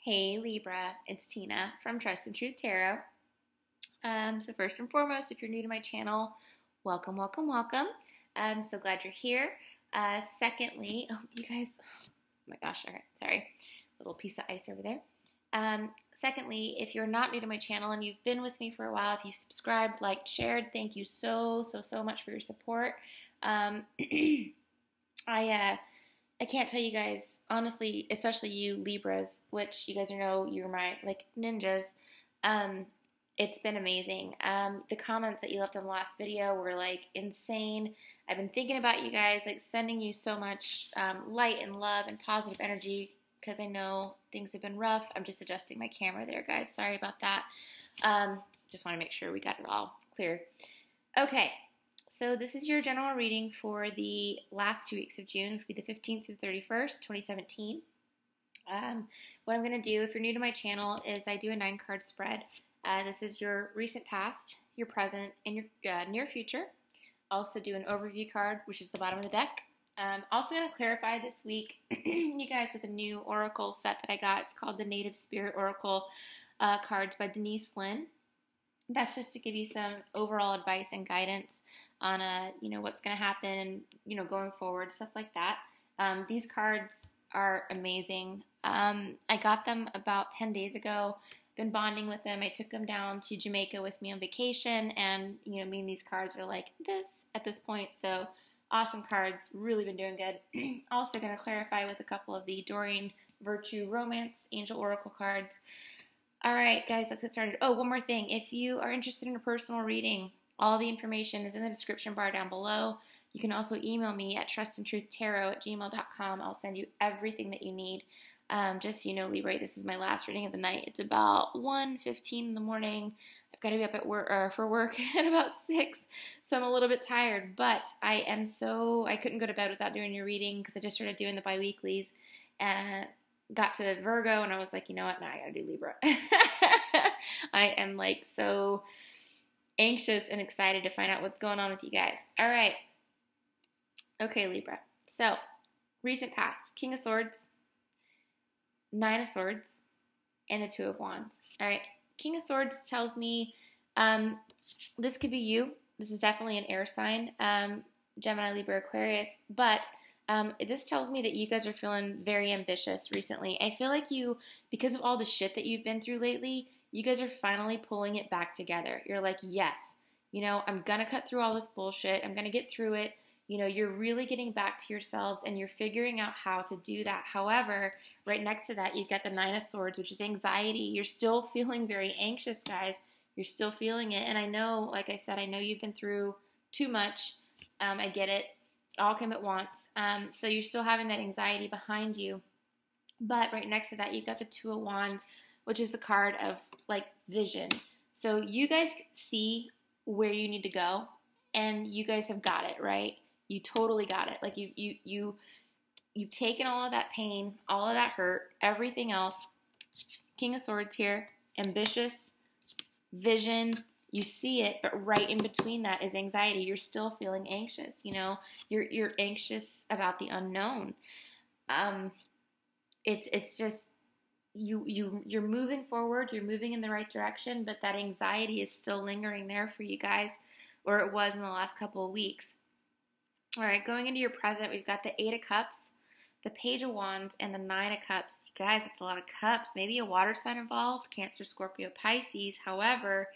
Hey Libra, it's Tina from Trust and Truth Tarot. So first and foremost, if you're new to my channel, welcome, welcome, welcome. I'm so glad you're here. Secondly, you guys, oh my gosh, all right, sorry, little piece of ice over there. Secondly, if you're not new to my channel and you've been with me for a while, if you've subscribed, liked, shared, thank you so much for your support. I can't tell you guys, honestly, especially you Libras, which you guys know you're my, like, ninjas. It's been amazing. The comments that you left on the last video were, like, insane. I've been thinking about you guys, like, sending you so much light and love and positive energy because I know things have been rough. I'm just adjusting my camera there, guys. Sorry about that. Just want to make sure we got it all clear. Okay. So this is your general reading for the last 2 weeks of June, which will be the 15th through 31st, 2017. What I'm going to do, if you're new to my channel, is I do a 9-card spread. This is your recent past, your present, and your near future. Also do an overview card, which is the bottom of the deck. Also going to clarify this week, you guys, with a new oracle set that I got. It's called the Native Spirit Oracle cards by Denise Lynn. That's just to give you some overall advice and guidance on, what's going to happen and, going forward, stuff like that. These cards are amazing. I got them about 10 days ago. Been bonding with them. I took them down to Jamaica with me on vacation, and, me and these cards are like this at this point. So awesome cards. Really been doing good. Also going to clarify with a couple of the Doreen Virtue Romance Angel Oracle cards. All right, guys, let's get started. Oh, one more thing. If you are interested in a personal reading, all the information is in the description bar down below. You can also email me at trustandtruthtarot@gmail.com. I'll send you everything that you need. Just so you know, Libra, this is my last reading of the night. It's about 1:15 in the morning. I've got to be up at work for work at about 6, so I'm a little bit tired. But I couldn't go to bed without doing your reading because I just started doing the bi-weeklies and got to Virgo, and I was like, you know what? Now I gotta do Libra. I am like so anxious and excited to find out what's going on with you guys. All right. Okay, Libra. So, recent past. King of Swords, 9 of Swords, and the 2 of Wands. All right. King of Swords tells me this could be you. This is definitely an air sign, Gemini, Libra, Aquarius, but this tells me that you guys are feeling very ambitious recently. I feel like you, because of all the shit that you've been through lately, you guys are finally pulling it back together. You're like, yes, I'm going to cut through all this bullshit. I'm going to get through it. You're really getting back to yourselves and you're figuring out how to do that. However, right next to that, you've got the 9 of Swords, which is anxiety. You're still feeling very anxious, guys. You're still feeling it. And I know, like I said, I know you've been through too much. I get it. All came at once. So you're still having that anxiety behind you. But right next to that, you've got the 2 of Wands, which is the card of, like, vision. So you guys see where you need to go, and you guys have got it, right? You totally got it. Like, you've taken all of that pain, all of that hurt, everything else. King of Swords here, ambitious, vision. You see it, but right in between that is anxiety. You're still feeling anxious, You're anxious about the unknown. It's just you're moving forward, you're moving in the right direction, but that anxiety is still lingering there for you guys, or it was in the last couple of weeks. All right, going into your present, we've got the 8 of Cups, the Page of Wands, and the 9 of Cups. You guys, that's a lot of cups. Maybe a water sign involved, Cancer, Scorpio, Pisces. However,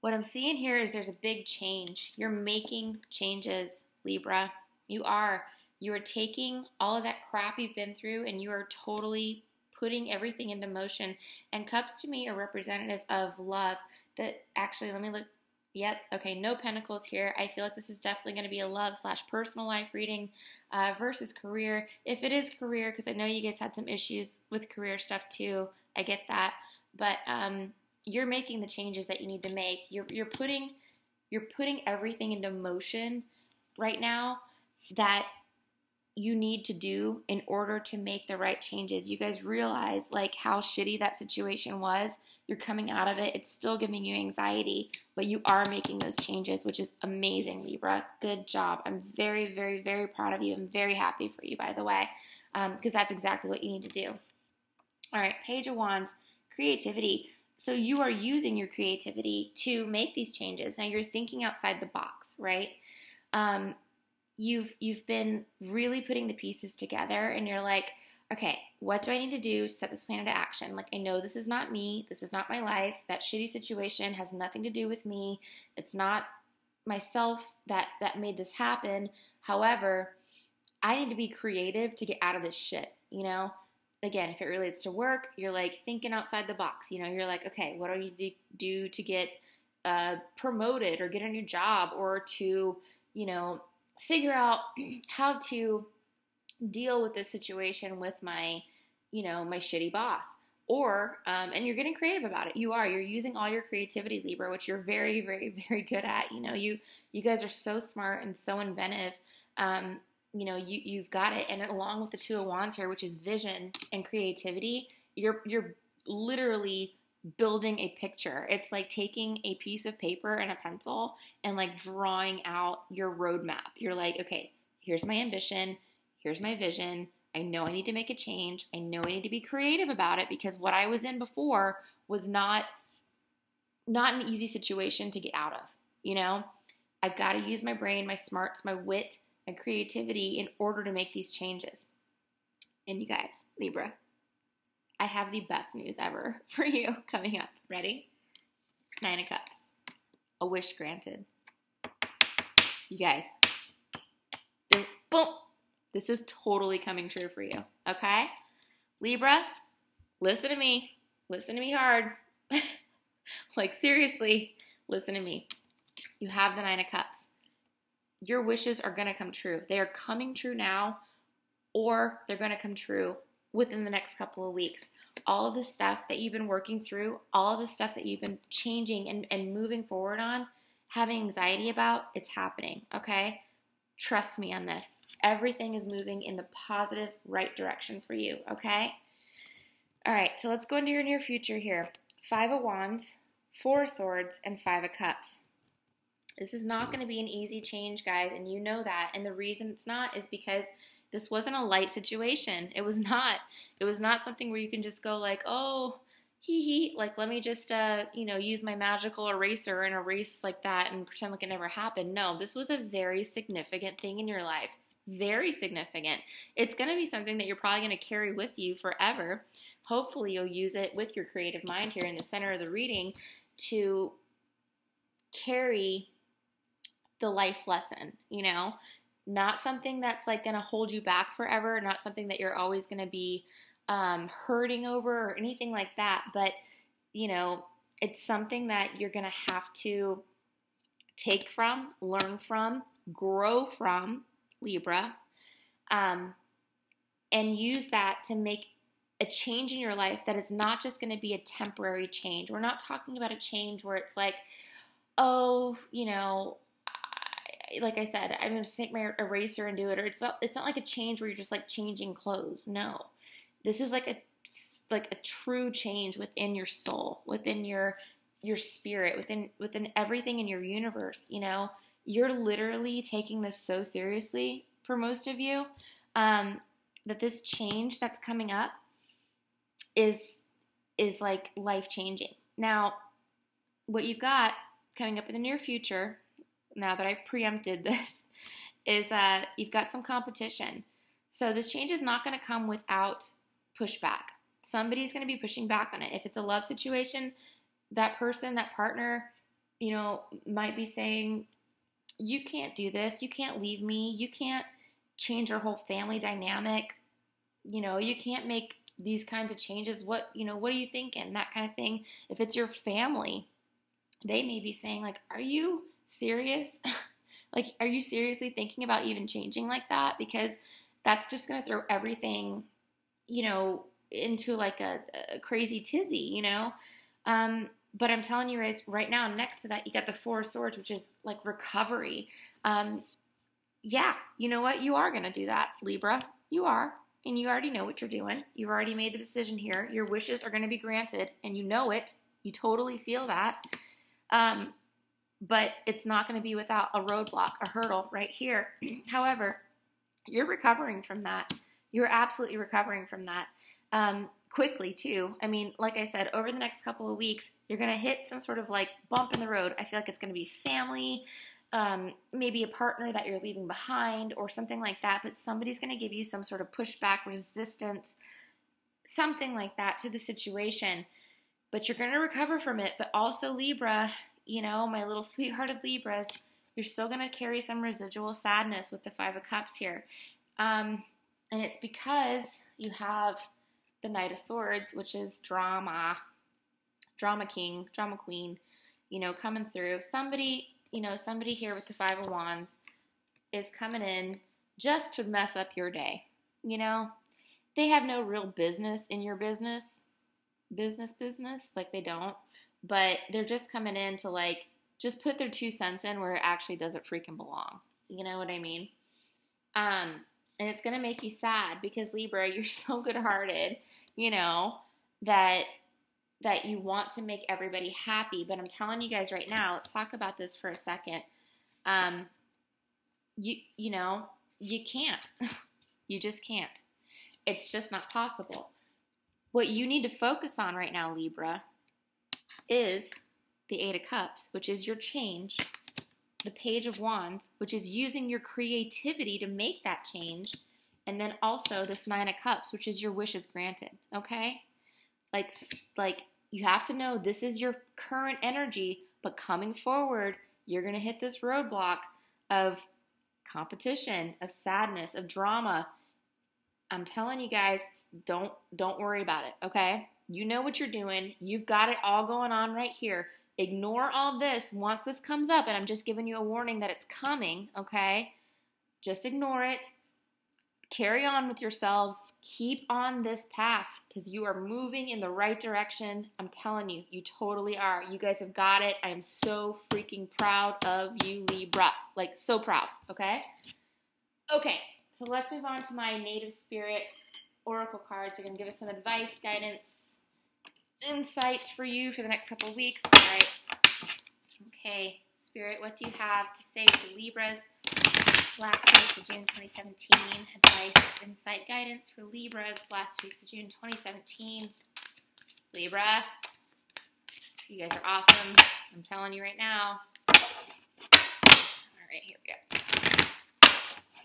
what I'm seeing here is there's a big change. You're making changes, Libra. You are. You are taking all of that crap you've been through and you are totally putting everything into motion. And cups to me are representative of love. That actually, let me look. Yep. Okay. No pentacles here. I feel like this is definitely going to be a love/personal life reading versus career. If it is career, because I know you guys had some issues with career stuff too. I get that. But, you're making the changes that you need to make. You're putting everything into motion right now that you need to do in order to make the right changes. You guys realize, like, how shitty that situation was. You're coming out of it. It's still giving you anxiety, but you are making those changes, which is amazing, Libra. Good job. I'm very, very, very proud of you. I'm very happy for you, by the way, because that's exactly what you need to do. All right, Page of Wands, creativity. So you are using your creativity to make these changes. Now you're thinking outside the box, right? Um, you've been really putting the pieces together, and you're like, okay, what do I need to do to set this plan into action? Like, I know this is not me. This is not my life. That shitty situation has nothing to do with me. It's not myself that made this happen. However, I need to be creative to get out of this shit, you know? Again, if it relates to work, you're like thinking outside the box. You know, you're like, okay, what do I need to do to get promoted or get a new job, or to, you know, figure out how to deal with this situation with my, you know, my shitty boss. Or, and you're getting creative about it. You're using all your creativity, Libra, which you're very, very, very good at. You know, you guys are so smart and so inventive. You know, you've got it. And along with the Two of Wands here, which is vision and creativity, you're literally building a picture. It's like taking a piece of paper and a pencil and like drawing out your roadmap. You're like, okay, here's my ambition. Here's my vision. I know I need to make a change. I know I need to be creative about it, because what I was in before was not an easy situation to get out of. You know, I've got to use my brain, my smarts, my wit, my creativity in order to make these changes. And you guys, Libra, I have the best news ever for you coming up. Ready? 9 of Cups. A wish granted. You guys, boom. This is totally coming true for you, okay? Libra, listen to me. Listen to me hard. Like, seriously, listen to me. You have the 9 of Cups. Your wishes are going to come true. They are coming true now, or they're going to come true within the next couple of weeks. All of the stuff that you've been working through, all of the stuff that you've been changing and moving forward on, having anxiety about, it's happening, okay? Trust me on this. Everything is moving in the positive, right direction for you, okay? All right, so let's go into your near future here. 5 of Wands, 4 of Swords, and 5 of Cups. This is not going to be an easy change, guys, and you know that. And the reason it's not is because this wasn't a light situation. It was not. It was not something where you can just go like, oh, like, let me just, you know, use my magical eraser and erase like that and pretend like it never happened. No, this was a very significant thing in your life. Very significant. It's going to be something that you're probably going to carry with you forever. Hopefully you'll use it with your creative mind here in the center of the reading to carry the life lesson, you know? Not something that's like going to hold you back forever, not something that you're always going to be hurting over or anything like that, but, you know, it's something that you're going to have to take from, learn from, grow from, Libra, and use that to make a change in your life that is not just going to be a temporary change. We're not talking about a change where it's like, oh, you know, like I said, I'm going to take my eraser and do it. Or it's not like a change where you're just like changing clothes. No, this is like a true change within your soul, within your spirit, within everything in your universe. You know, you're literally taking this so seriously for most of you, that this change that's coming up is like life changing. Now, what you've got coming up in the near future, now that I've preempted this, is you've got some competition. So this change is not going to come without pushback. Somebody's going to be pushing back on it. If it's a love situation, that person, that partner, you know, might be saying, you can't do this. You can't leave me. You can't change our whole family dynamic. You know, you can't make these kinds of changes. What are you thinking? That kind of thing. If it's your family, they may be saying like, are you serious? Like, are you seriously thinking about even changing like that? Because that's just going to throw everything, you know, into like a crazy tizzy, you know? But I'm telling you right now, next to that, you got the 4 of Swords, which is like recovery. Yeah, you know what? You are going to do that, Libra. You are. And you already know what you're doing. You've already made the decision here. Your wishes are going to be granted, and you know it. You totally feel that. But it's not going to be without a roadblock, a hurdle right here. However, you're recovering from that. You're absolutely recovering from that. quickly too. I mean, like I said, over the next couple of weeks, you're going to hit some sort of like bump in the road. I feel like it's going to be family, maybe a partner that you're leaving behind or something like that, but somebody's going to give you some sort of pushback, resistance, something like that to the situation, but you're going to recover from it. But also Libra, you know, my little sweethearted Libras, you're still going to carry some residual sadness with the Five of Cups here. And it's because you have the Knight of Swords, which is drama king, drama queen, you know, coming through. Somebody here with the Five of Wands is coming in just to mess up your day. You know, they have no real business in your business, like they don't, but they're just coming in to like, just put their 2 cents in where it actually doesn't freaking belong. You know what I mean? And it's going to make you sad because Libra, you're so good-hearted, you know, that you want to make everybody happy. But I'm telling you guys right now, let's talk about this for a second. You know, you can't. You just can't. It's just not possible. What you need to focus on right now, Libra, is the Eight of Cups, which is your change, the Page of Wands, which is using your creativity to make that change, and then also this Nine of Cups, which is your wishes granted, okay? Like you have to know this is your current energy, but coming forward, you're going to hit this roadblock of competition, of sadness, of drama. I'm telling you guys, don't worry about it, okay? You know what you're doing. You've got it all going on right here. Ignore all this once this comes up, and I'm just giving you a warning that it's coming, okay? Just ignore it. Carry on with yourselves. Keep on this path because you are moving in the right direction. I'm telling you, you totally are. You guys have got it. I am so freaking proud of you, Libra. Like, so proud, okay? Okay, so let's move on to my native spirit oracle cards. They're going to give us some advice, guidance, insight for you for the next couple of weeks. All right. Okay, Spirit, what do you have to say to Libras? Last 2 weeks of June 2017. Advice, insight, guidance for Libras. Last 2 weeks of June 2017. Libra, you guys are awesome. I'm telling you right now. All right, here we go.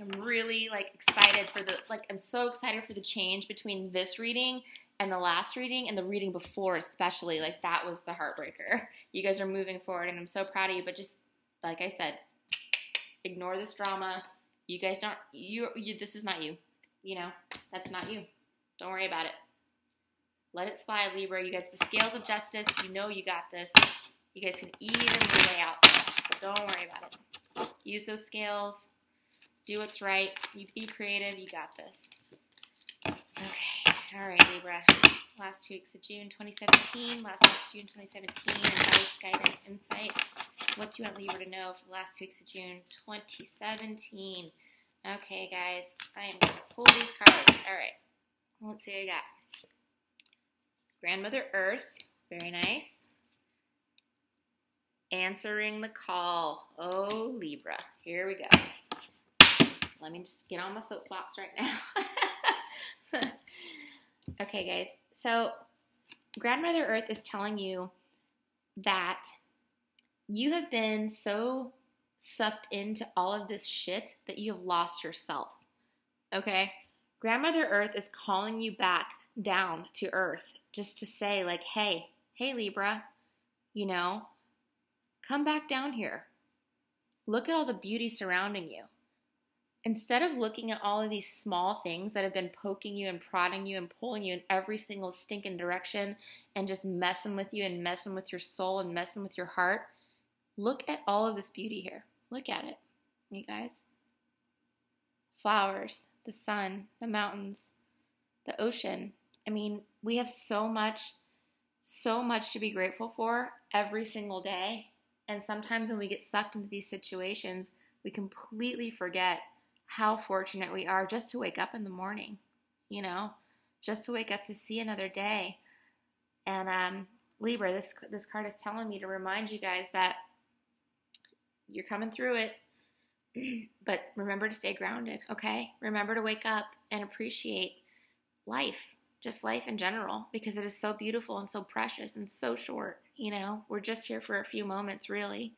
I'm really excited for I'm so excited for the change between this reading and the last reading and the reading before, especially. That was the heartbreaker. You guys are moving forward and I'm so proud of you, but just like I said, ignore this drama. You guys don't, this is not you. You know, that's not you. Don't worry about it. Let it slide, Libra. You guys, the scales of justice, you know you got this. You guys can even your way out. So don't worry about it. Use those scales. Do what's right. You be creative. You got this. Okay. All right, Libra. Last 2 weeks of June 2017. Last 2 weeks of June 2017. Advice, guidance, insight. What do you want Libra to know for the last 2 weeks of June 2017? Okay, guys. I am going to pull these cards. All right. Let's see what I got. Grandmother Earth. Very nice. Answering the call. Oh, Libra. Here we go. Let me just get on my soapbox right now. Okay, guys. So, Grandmother Earth is telling you that you have been so sucked into all of this shit that you have lost yourself. Okay? Grandmother Earth is calling you back down to Earth just to say, hey, Libra, you know, come back down here. Look at all the beauty surrounding you. Instead of looking at all of these small things that have been poking you and prodding you and pulling you in every single stinking direction and just messing with you and messing with your soul and messing with your heart, look at all of this beauty here. Look at it, you guys. Flowers, the sun, the mountains, the ocean. I mean, we have so much to be grateful for every single day. And sometimes when we get sucked into these situations, we completely forget how fortunate we are just to wake up in the morning, you know, just to wake up to see another day. And Libra, this card is telling me to remind you guys that you're coming through it, but remember to stay grounded, okay? Remember to wake up and appreciate life. just life in general, because it is so beautiful and so precious and so short. We're just here for a few moments, really.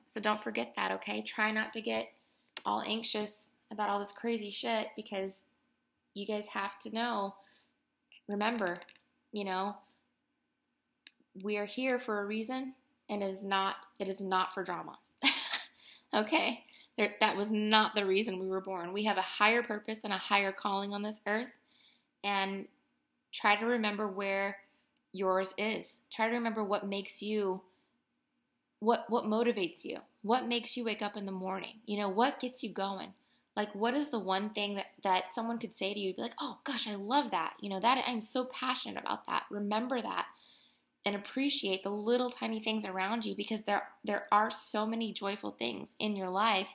So don't forget that, okay? Try not to get all anxious about all this crazy shit, because you guys have to know, remember, we are here for a reason, and it is not for drama. Okay? That was not the reason we were born. We have a higher purpose and a higher calling on this earth, and try to remember where yours is. Try to remember what makes you, what motivates you, what makes you wake up in the morning, what gets you going. Like, what is the one thing that someone could say to you, be like, oh gosh, I love that, that I'm so passionate about that. Remember that and appreciate the little tiny things around you, because there are so many joyful things in your life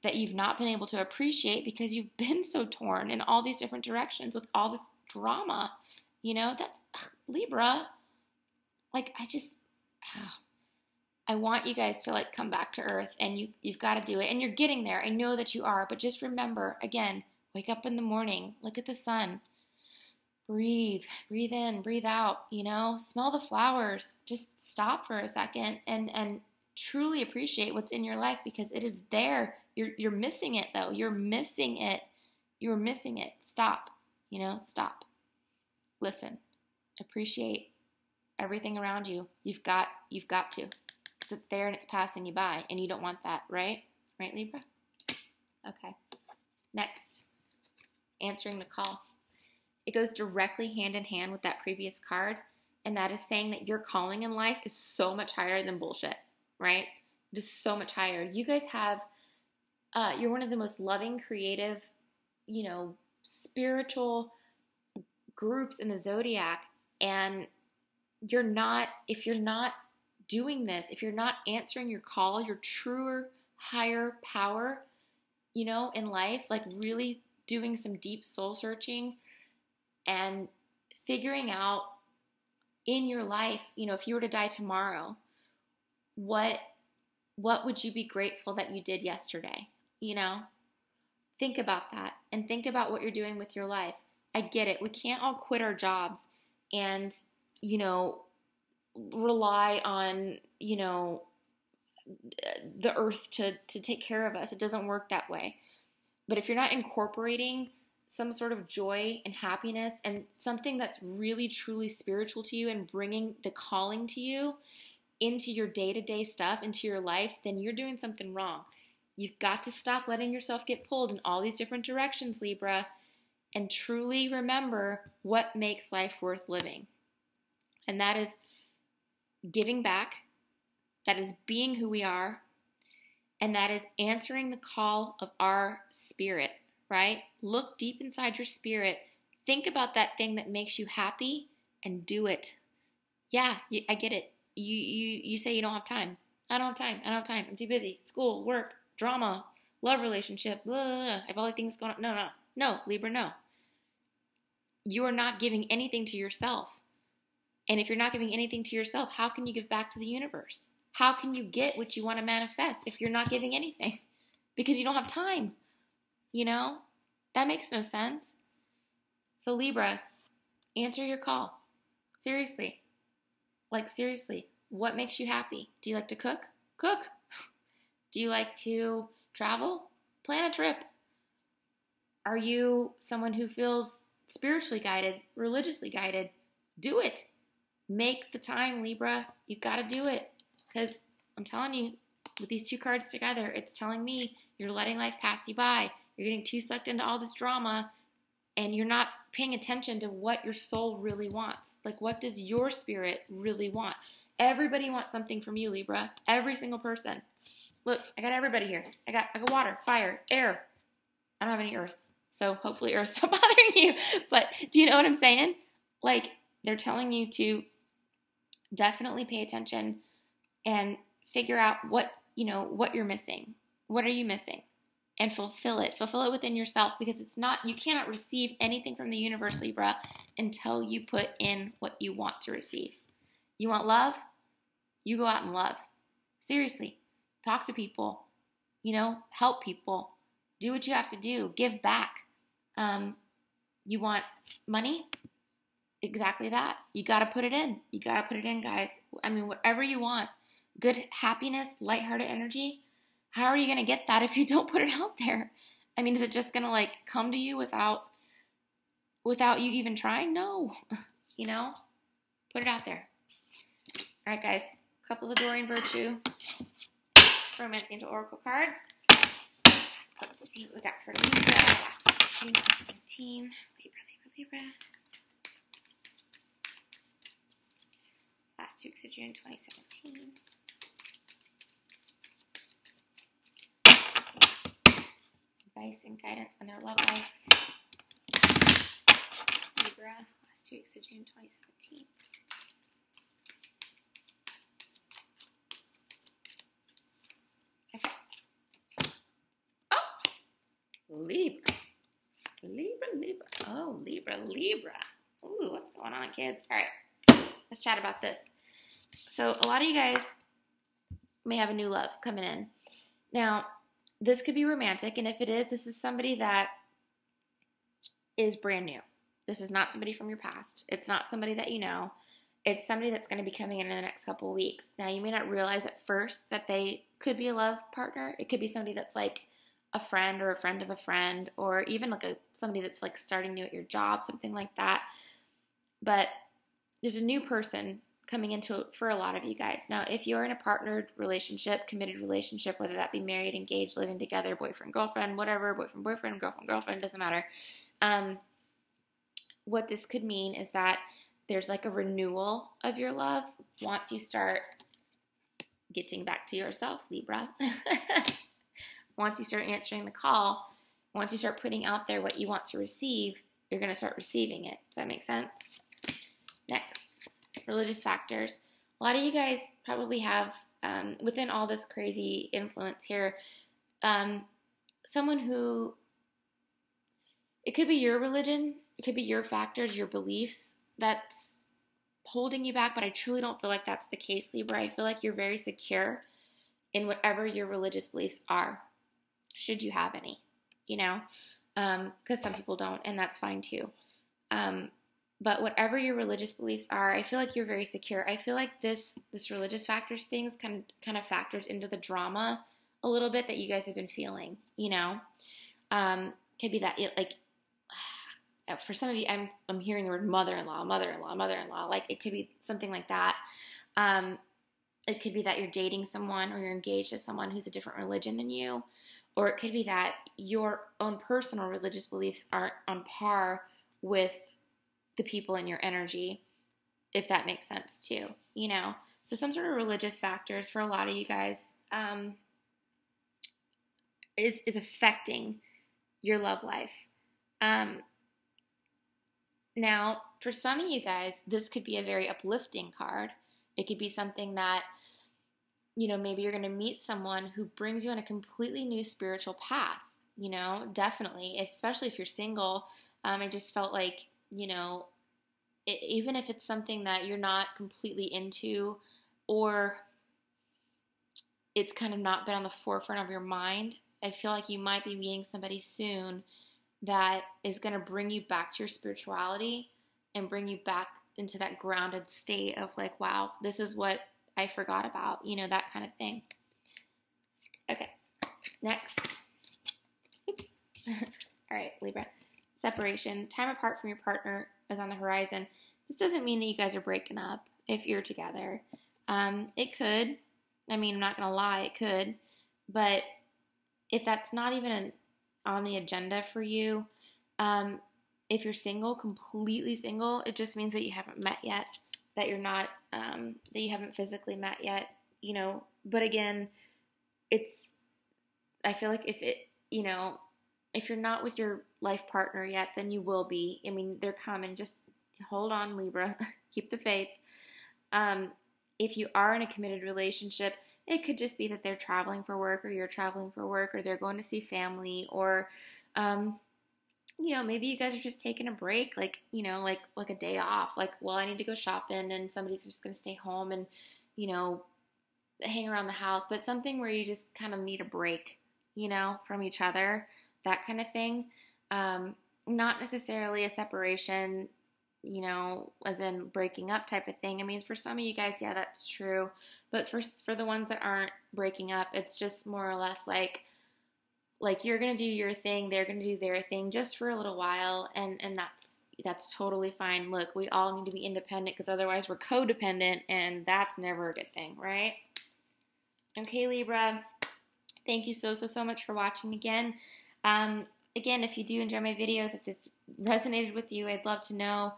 that you've not been able to appreciate because you've been so torn in all these different directions with all this drama. That's Libra. Like, I want you guys to come back to earth, and you've got to do it, and you're getting there. I know that you are, but just remember, again, wake up in the morning, look at the sun, breathe in, breathe out, smell the flowers, just stop for a second and truly appreciate what's in your life, because it is there. You're missing it though. You're missing it. Stop, stop. Listen, appreciate everything around you. You've got to. It's there and it's passing you by, and you don't want that, right? Right, Libra? Okay. Next, answering the call. It goes directly hand in hand with that previous card, and that is saying that your calling in life is so much higher than bullshit, right? It is so much higher. You guys have, you're one of the most loving, creative, spiritual groups in the zodiac, and if you're not doing this, if you're not answering your call, your truer, higher power, in life, really doing some deep soul searching and figuring out in your life, if you were to die tomorrow, what would you be grateful that you did yesterday? Think about that, and think about what you're doing with your life. I get it. We can't all quit our jobs and, rely on, the earth to take care of us. It doesn't work that way. But if you're not incorporating some sort of joy and happiness and something that's really, truly spiritual to you, and bringing the calling to you into your day-to-day stuff, into your life, then you're doing something wrong. You've got to stop letting yourself get pulled in all these different directions, Libra, and truly remember what makes life worth living. And that is giving back, that is being who we are, and that is answering the call of our spirit, right? Look deep inside your spirit. Think about that thing that makes you happy and do it. Yeah, I get it. You say you don't have time. I don't have time. I'm too busy. School, work, drama, love relationship, blah, blah, blah. I have all the things going on. No, Libra, no. You are not giving anything to yourself. And if you're not giving anything to yourself, how can you give back to the universe? How can you get what you want to manifest if you're not giving anything? Because you don't have time. That makes no sense. So Libra, answer your call. Seriously. Seriously. What makes you happy? Do you like to cook? Cook. Do you like to travel? Plan a trip. Are you someone who feels spiritually guided, religiously guided? Do it. Make the time, Libra. You've got to do it. Because I'm telling you, with these two cards together, it's telling me you're letting life pass you by. You're getting too sucked into all this drama, and you're not paying attention to what your soul really wants. What does your spirit really want? Everybody wants something from you, Libra. Every single person. Look, I got everybody here. I got water, fire, air. I don't have any earth. So hopefully earth's not bothering you. But do you know what I'm saying? They're telling you to definitely pay attention and figure out what you're missing. What are you missing? And fulfill it. Fulfill it within yourself, because you cannot receive anything from the universe, Libra, until you put in what you want to receive. You want love? You go out and love. Seriously. Talk to people. Help people. Do what you have to do. Give back. You want money? Exactly that. You got to put it in. You got to put it in, guys. I mean, whatever you want. Good happiness, lighthearted energy. How are you going to get that if you don't put it out there? I mean, is it just going to like come to you without you even trying? No. You know, put it out there. All right, guys. A couple of Doreen Virtue Romance Angel Oracle cards. Let's see what we got for Libra. Last week, June 2017. Libra. Last 2 weeks of June 2017. Advice and guidance on their love life. Libra, last 2 weeks of June 2017. Okay. Oh! Libra. Oh, Libra. Ooh, what's going on, kids? All right, let's chat about this. So a lot of you guys may have a new love coming in. Now, this could be romantic, and if it is, this is somebody that is brand new. This is not somebody from your past. It's not somebody that you know. It's somebody that's going to be coming in the next couple of weeks. Now, you may not realize at first that they could be a love partner. It could be somebody that's like a friend or a friend of a friend, or even like somebody that's like starting new at your job, something like that. But there's a new person coming into it for a lot of you guys. Now, if you're in a partnered relationship, committed relationship, whether that be married, engaged, living together, boyfriend, girlfriend, whatever, boyfriend, girlfriend, doesn't matter. What this could mean is that there's like a renewal of your love once you start getting back to yourself, Libra. Once you start answering the call, once you start putting out there what you want to receive, you're going to start receiving it. Does that make sense? Next, religious factors. A lot of you guys probably have, within all this crazy influence here, someone who, it could be your religion, it could be your factors, your beliefs that's holding you back, but I truly don't feel like that's the case, Libra. I feel like you're very secure in whatever your religious beliefs are, should you have any, you know, because some people don't, and that's fine too. But whatever your religious beliefs are, I feel like you're very secure. I feel like this religious factors things kind of factors into the drama a little bit that you guys have been feeling, you know. Could be that, like, for some of you, I'm hearing the word mother-in-law. Like, it could be something like that. It could be that you're dating someone or you're engaged to someone who's a different religion than you. Or it could be that your own personal religious beliefs aren't on par with the people in your energy, if that makes sense too, you know. So some sort of religious factors for a lot of you guys is affecting your love life. Now, for some of you guys, this could be a very uplifting card. It could be something that, you know, maybe you're going to meet someone who brings you on a completely new spiritual path, you know, definitely, especially if you're single. I just felt like, you know, even if it's something that you're not completely into, or it's kind of not been on the forefront of your mind, I feel like you might be meeting somebody soon that is going to bring you back to your spirituality and bring you back into that grounded state of like, wow, this is what I forgot about, you know, that kind of thing. Okay, next. Oops. All right, Libra. Separation. Time apart from your partner is on the horizon. This doesn't mean that you guys are breaking up if you're together. It could. I mean, I'm not going to lie, it could. But if that's not even on the agenda for you, if you're single, completely single, it just means that you haven't met yet, that you're not, that you haven't physically met yet, you know. But again, I feel like if it, you know, if you're not with your life partner yet, then you will be. I mean, they're coming. Just hold on, Libra. Keep the faith. If you are in a committed relationship, it could just be that they're traveling for work, or you're traveling for work, or they're going to see family, or, you know, maybe you guys are just taking a break, like, you know, like a day off. Like, well, I need to go shopping, and somebody's just going to stay home and, you know, hang around the house. But something where you just kind of need a break, you know, from each other, that kind of thing. not necessarily a separation, you know, as in breaking up type of thing. I mean, for some of you guys, yeah, that's true. But for the ones that aren't breaking up, it's just more or less like you're gonna do your thing, they're gonna do their thing just for a little while, and that's totally fine. Look, we all need to be independent because otherwise we're codependent, and that's never a good thing, right? Okay, Libra, thank you so much for watching again. Again, if you do enjoy my videos, if this resonated with you, I'd love to know.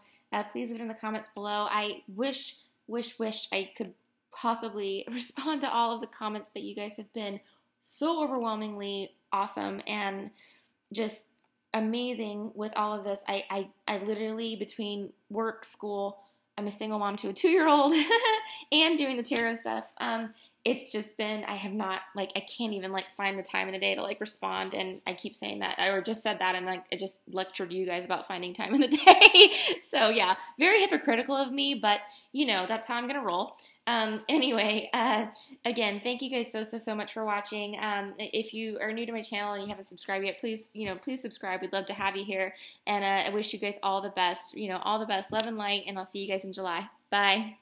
Please leave it in the comments below. I wish I could possibly respond to all of the comments, but you guys have been so overwhelmingly awesome and just amazing with all of this. I literally, between work, school, I'm a single mom to a 2-year-old and doing the tarot stuff. It's just been, I have not, like, I can't even, like, find the time in the day to, like, respond, and I keep saying that, or just said that, and, like, I just lectured you guys about finding time in the day. So, yeah, very hypocritical of me, but, you know, that's how I'm gonna roll. Anyway, again, thank you guys so much for watching. If you are new to my channel and you haven't subscribed yet, please, please subscribe. We'd love to have you here, and I wish you guys all the best, all the best, love and light, and I'll see you guys in July. Bye.